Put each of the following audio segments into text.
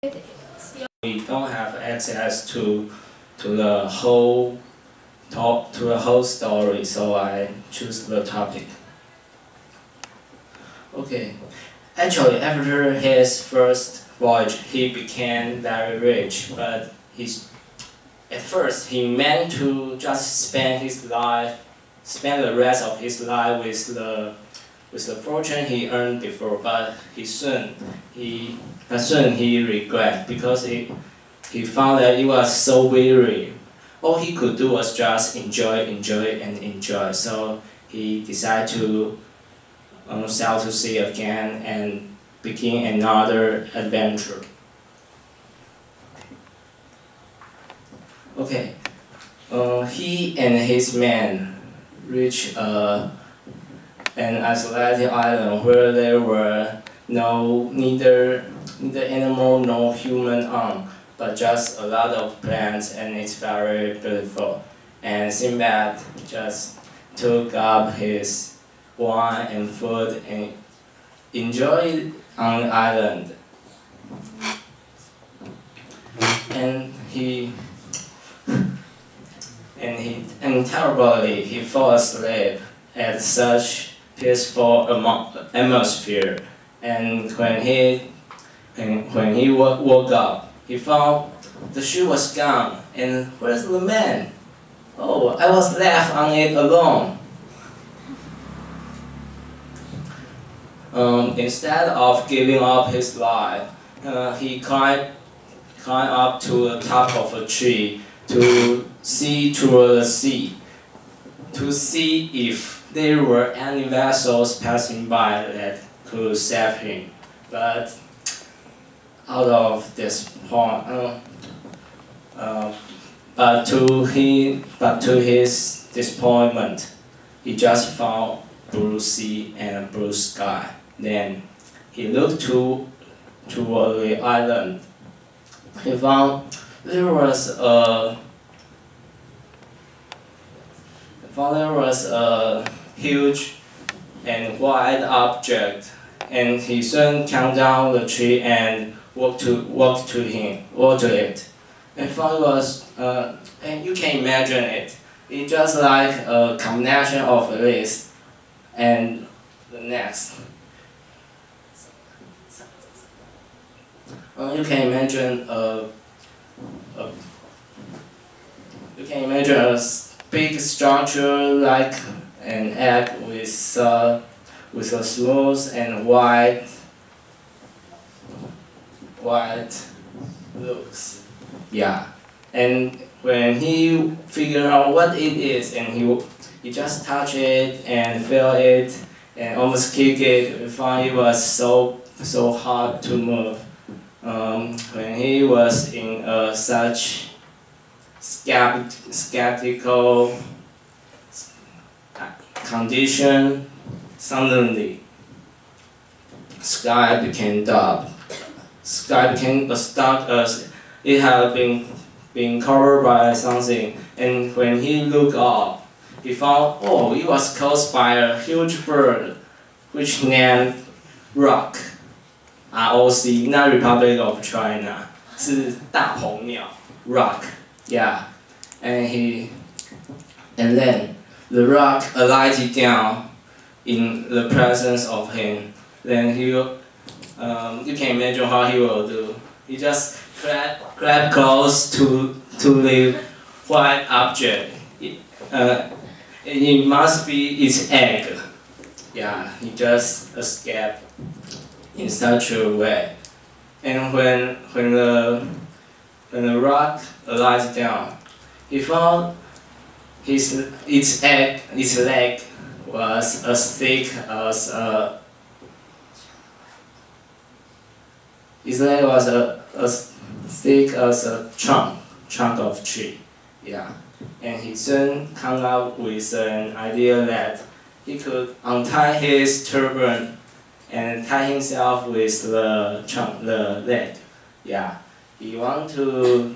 We don't have access to the whole story, so I choose the topic. Okay, actually, after his first voyage, he became very rich, but at first he meant to just spend the rest of his life with the fortune he earned before, but soon he regret because he found that it was so weary. All he could do was just enjoy. So he decided to sail to sea again and begin another adventure. Okay, he and his men reached an isolated island where there were neither animal nor human on, but just a lot of plants, and it's very beautiful. And Sinbad just took up his wine and food and enjoyed on the island. And terribly he fell asleep at such peaceful atmosphere. And when he woke up, he found the ship was gone. And where's the man? Oh, I was left on it alone. Instead of giving up his life, he climbed up to the top of a tree to see through the sea, to see if there were any vessels passing by that could save him. But out of this point, but to his disappointment, he just found blue sea and blue sky. Then he looked toward the island. He found there was a huge and white object, and he soon climbed down the tree and walked to it. And found it was, and you can imagine it. It's just like a combination of this and the next. You can imagine a big structure like an egg with a smooth and white looks. Yeah, and when he figured out what it is, and he just touched it and felt it and almost kicked it, we found it was so hard to move. When he was in such skeptical condition, suddenly sky became dark. Sky became as dark as it had been covered by something. And when he looked up, he found, oh, it was caused by a huge bird, which named Rock. ROC, not Republic of China, 是大鹏鸟 Rock, yeah, and then the rock alighted down in the presence of him. Then you can imagine how he will do. He just crept close to the white object. It must be its egg. Yeah, he just escaped in such a way. And when the rock lies down, he found its leg was as thick as a trunk of tree. Yeah, and he soon came up with an idea that he could untie his turban and tie himself with the leg. Yeah, he wanted to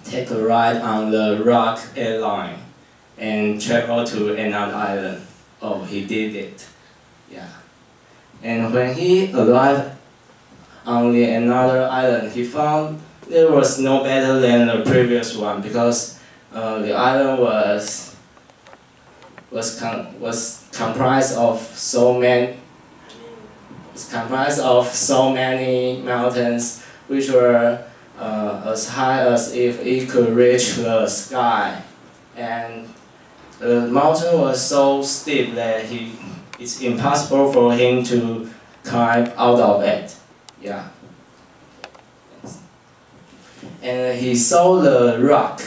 take a ride on the Rock airline and travel to another island. Oh, he did it. Yeah. And when he arrived on another island, he found there was no better than the previous one because the island was comprised of so many mountains which were as high as if it could reach the sky, and the mountain was so steep that it's impossible for him to climb out of it. Yeah. And he saw the rock.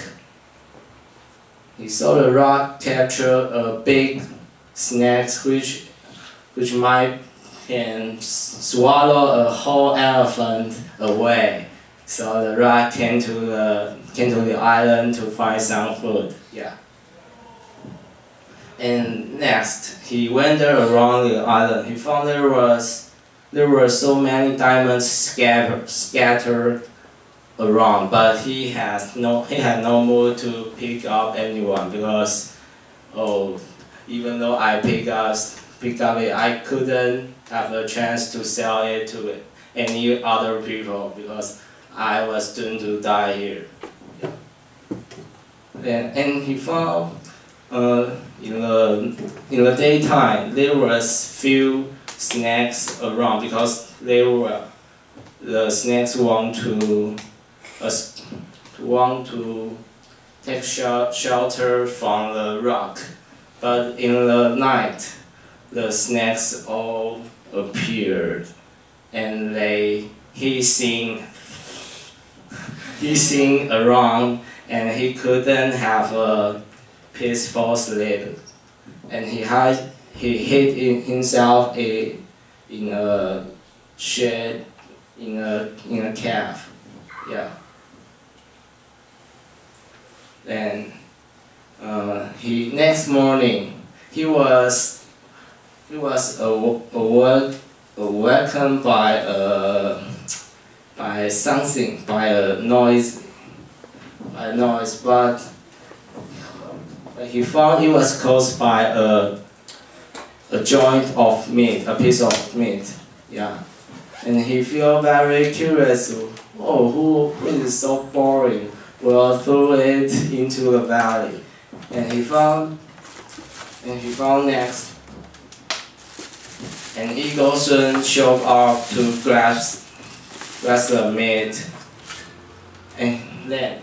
He saw the rock capture a big snake which might can swallow a whole elephant away. So the rock came to the island to find some food. Yeah. And next, he wandered around the island. He found there were so many diamonds scattered around, but he had no mood to pick up anyone because even though I pick up it, I couldn't have a chance to sell it to any other people because I was doomed to die here. And he found in the daytime there was few snakes around because the snakes want to take shelter from the rock, but in the night the snakes all appeared and he sing around and he couldn't have a peaceful sleep, and he hid himself in a shed in a cave. Yeah. Then next morning he was awakened by a noise, but he found it was caused by a joint of meat, a piece of meat. Yeah. And he felt very curious. Who is so boring? Will throw it into the valley. And he found next an eagle soon showed up to grasp the meat. And then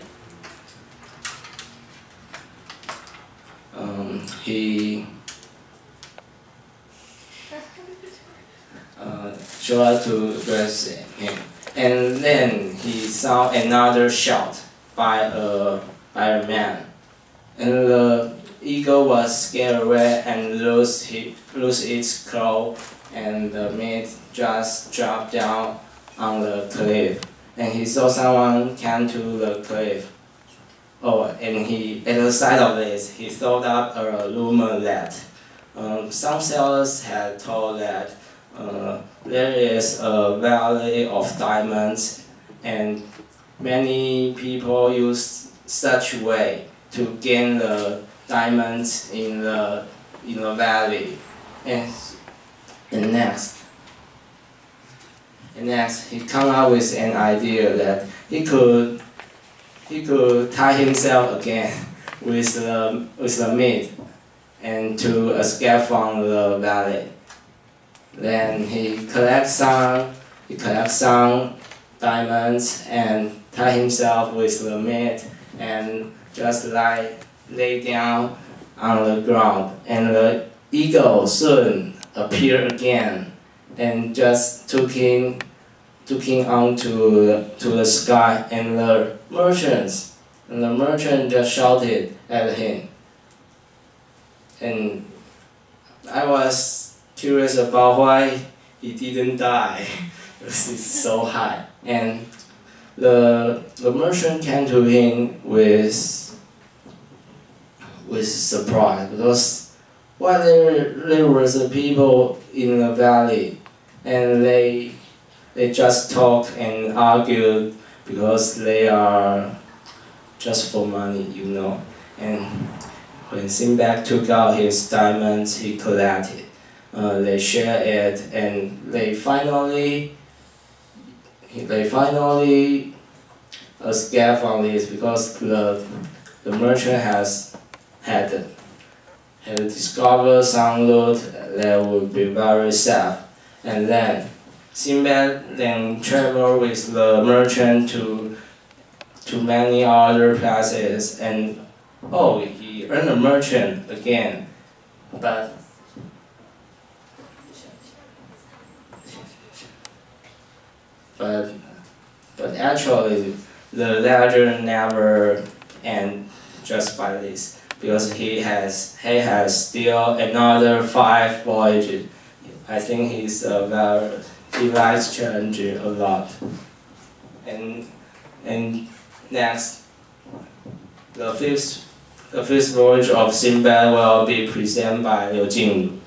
he tried to grasp him. And then he saw another shot by a man, and the eagle was scared away and lose its claw, and the meat just dropped down on the cliff. And he saw someone come to the cliff. And at the side of this, he thought up a rumor that some sailors had told that there is a valley of diamonds, and many people use such way to gain the diamonds in the valley. And next he come up with an idea that he could tie himself again with the meat and to escape from the valley. Then he collects some diamonds and tie himself with the meat and just lay down on the ground. And the eagle soon appeared again and just took him onto the sky. And the merchant just shouted at him. And I was curious about why he didn't die. It's so high. And the merchant came to him with surprise because there was a people in the valley, and they just talk and argued because they are just for money, And when Sinbad took out his diamonds, he collected. They shared it, and they finally they finally escaped from this because the merchant had discovered some loot that would be very safe, and then Sinbad then traveled with the merchant to many other places, and he earned a merchant again, but actually the legend never ends just by this, because he has still another 5 voyages. I think he likes challenging a lot. And next, the fifth voyage of Sinbad will be presented by Liu Jingru.